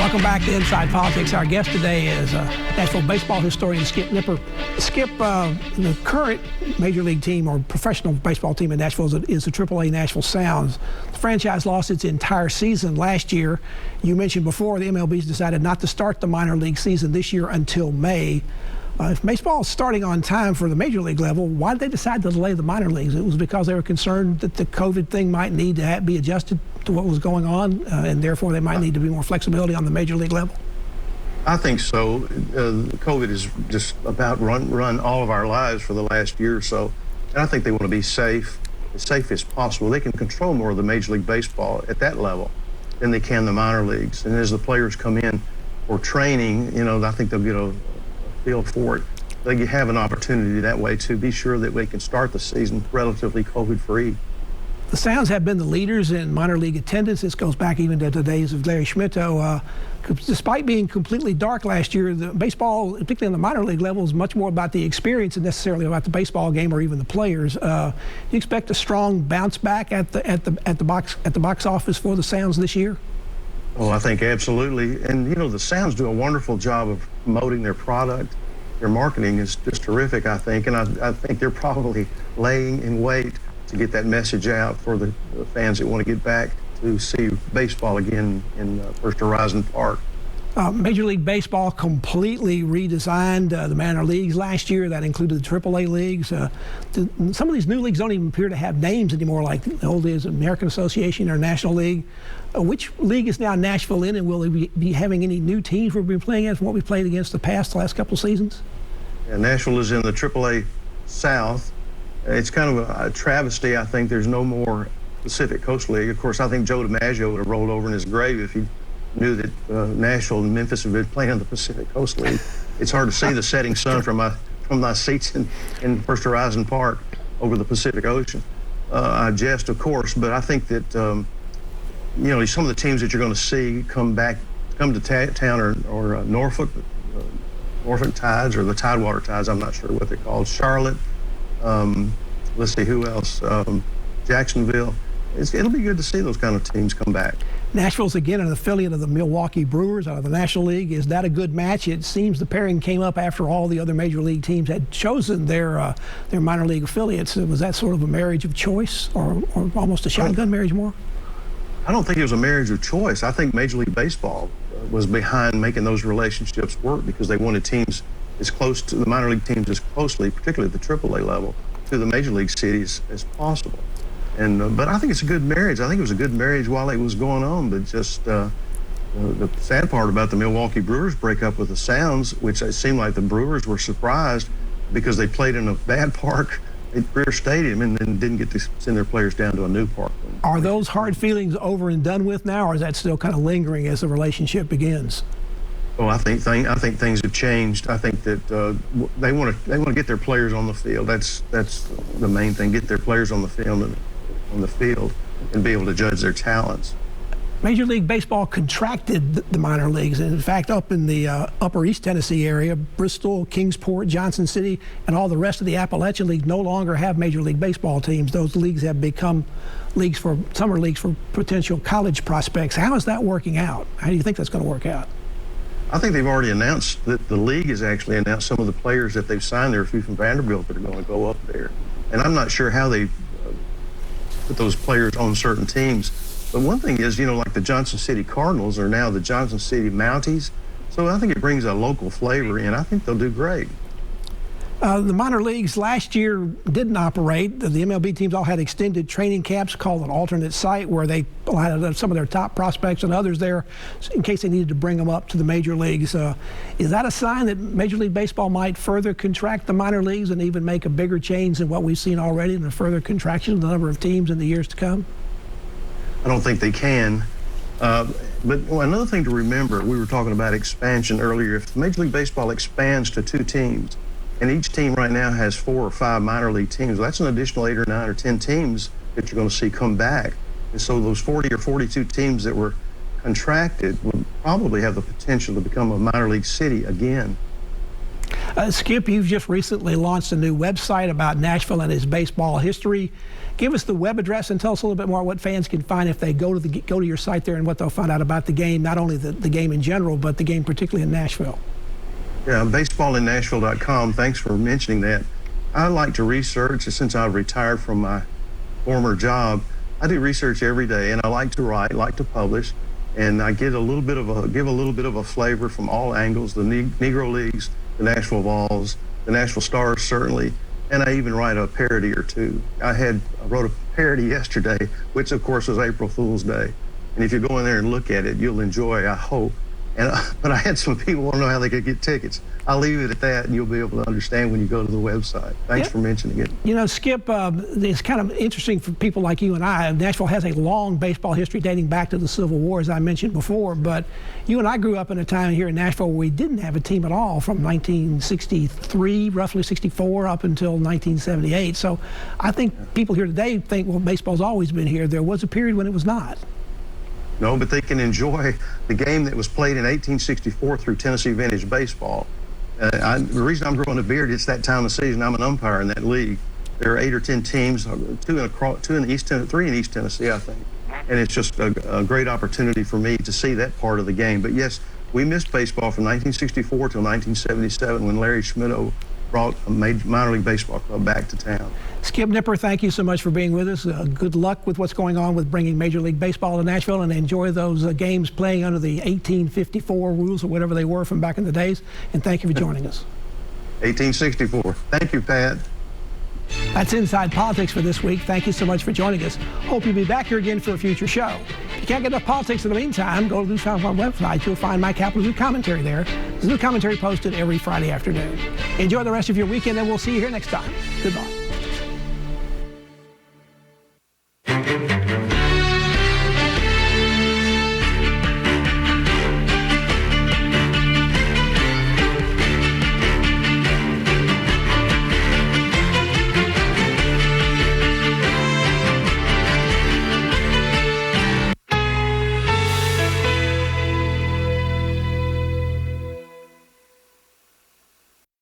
Welcome back to Inside Politics. Our guest today is Nashville baseball historian Skip Nipper. Skip, the current major league team or professional baseball team in Nashville is the AAA Nashville Sounds. The franchise lost its entire season last year. You mentioned before the MLB's decided not to start the minor league season this year until May. If baseball is starting on time for the major league level, why did they decide to delay the minor leagues? It was because they were concerned that the COVID thing might need to be adjusted to what was going on, and therefore they might need to be more flexibility on the major league level? I think so. COVID has just about run all of our lives for the last year or so, and I think they want to be safe as possible. They can control more of the Major League Baseball at that level than they can the minor leagues. And as the players come in for training, I think they'll get a feel for it. They have an opportunity that way to be sure that we can start the season relatively COVID-free. The Sounds have been the leaders in minor league attendance. This goes back even to the days of Larry Schmittou. Despite being completely dark last year, the baseball, particularly on the minor league level, is much more about the experience than necessarily about the baseball game or even the players. Do you expect a strong bounce back at the box office for the Sounds this year? Oh, I think absolutely. And the Sounds do a wonderful job of promoting their product. Their marketing is just terrific, I think, and I think they're probably laying in wait to get that message out for the fans that want to get back to see baseball again in First Horizon Park. Major League Baseball completely redesigned the minor leagues last year. That included the AAA leagues. Some of these new leagues don't even appear to have names anymore, like the old days, American Association or National League. Which league is now Nashville in, and will they be having any new teams we've been playing against from what we've played against the last couple of seasons? Yeah, Nashville is in the AAA South. It's kind of a travesty. I think there's no more Pacific Coast League. Of course, I think Joe DiMaggio would have rolled over in his grave if he knew that Nashville and Memphis have been playing in the Pacific Coast League. It's hard to see the setting sun from my seats in First Horizon Park over the Pacific Ocean. I jest, of course, but I think that some of the teams that you're going to see come to town or Norfolk Tides or the Tidewater Tides. I'm not sure what they're called. Charlotte. Let's see who else. Jacksonville. It'll be good to see those kind of teams come back. Nashville's again an affiliate of the Milwaukee Brewers out of the National League. Is that a good match? It seems the pairing came up after all the other major league teams had chosen their minor league affiliates. Was that sort of a marriage of choice or almost a shotgun marriage more? I don't think it was a marriage of choice. I think Major League Baseball was behind making those relationships work because they wanted teams as close to the minor league teams as closely, particularly at the AAA level, to the major league cities as possible. And but I think it's a good marriage. I think it was a good marriage while it was going on. But just the sad part about the Milwaukee Brewers breakup with the Sounds, which it seemed like the Brewers were surprised because they played in a bad park at Greer Stadium and then didn't get to send their players down to a new park. Are those hard feelings over and done with now, or is that still kind of lingering as the relationship begins? Oh, I think things have changed. I think that they want to get their players on the field. That's the main thing. Get their players on the field and be able to judge their talents. Major League Baseball contracted the minor leagues. In fact, up in the upper East Tennessee area, Bristol, Kingsport, Johnson City, and all the rest of the Appalachian League no longer have Major League Baseball teams. Those leagues have become summer leagues for potential college prospects. How is that working out? How do you think that's going to work out? I think they've already announced that the league has actually announced some of the players that they've signed. There are a few from Vanderbilt that are going to go up there. And I'm not sure how they put those players on certain teams. But one thing is, like the Johnson City Cardinals are now the Johnson City Mounties. So I think it brings a local flavor in. I think they'll do great. The minor leagues last year didn't operate. The MLB teams all had extended training camps called an alternate site where they had some of their top prospects and others there in case they needed to bring them up to the major leagues. Is that a sign that Major League Baseball might further contract the minor leagues and even make a bigger change than what we've seen already in a further contraction of the number of teams in the years to come? I don't think they can. But another thing to remember, we were talking about expansion earlier. If Major League Baseball expands to 2 teams, and each team right now has 4 or 5 minor league teams, that's an additional 8 or 9 or 10 teams that you're going to see come back. And so those 40 or 42 teams that were contracted would probably have the potential to become a minor league city again. Skip, you've just recently launched a new website about Nashville and its baseball history. Give us the web address and tell us a little bit more what fans can find if they go to your site there and what they'll find out about the game, not only the game in general, but the game particularly in Nashville. Yeah, baseballinnashville.com. Thanks for mentioning that. I like to research. Since I've retired from my former job, I do research every day, and I like to write, like to publish, and I give a little bit of a flavor from all angles: the Negro Leagues, the Nashville Vols, the Nashville Stars, certainly, and I even write a parody or two. I wrote a parody yesterday, which of course was April Fool's Day, and if you go in there and look at it, you'll enjoy, I hope. But I had some people want to know how they could get tickets. I'll leave it at that, and you'll be able to understand when you go to the website. Thanks for mentioning it. You know, Skip, it's kind of interesting for people like you and I. Nashville has a long baseball history dating back to the Civil War, as I mentioned before. But you and I grew up in a time here in Nashville where we didn't have a team at all from 1963, roughly 64, up until 1978. So I think people here today think, well, baseball's always been here. There was a period when it was not. No, but they can enjoy the game that was played in 1864 through Tennessee Vintage Baseball. The reason I'm growing a beard, it's that time of season. I'm an umpire in that league. There are 8 or 10 teams, three in East Tennessee, I think. And it's just a great opportunity for me to see that part of the game. But yes, we missed baseball from 1964 till 1977 when Larry Schmittou brought a minor league baseball club back to town. Skip Nipper, thank you so much for being with us. Good luck with what's going on with bringing Major League Baseball to Nashville, and enjoy those games playing under the 1854 rules or whatever they were from back in the days. And thank you for joining us. 1864. Thank you, Pat. That's Inside Politics for this week. Thank you so much for joining us. Hope you'll be back here again for a future show. If you can't get enough politics in the meantime, go to the News Channel website. You'll find my Capitol News commentary there. There's new commentary posted every Friday afternoon. Enjoy the rest of your weekend, and we'll see you here next time. Goodbye.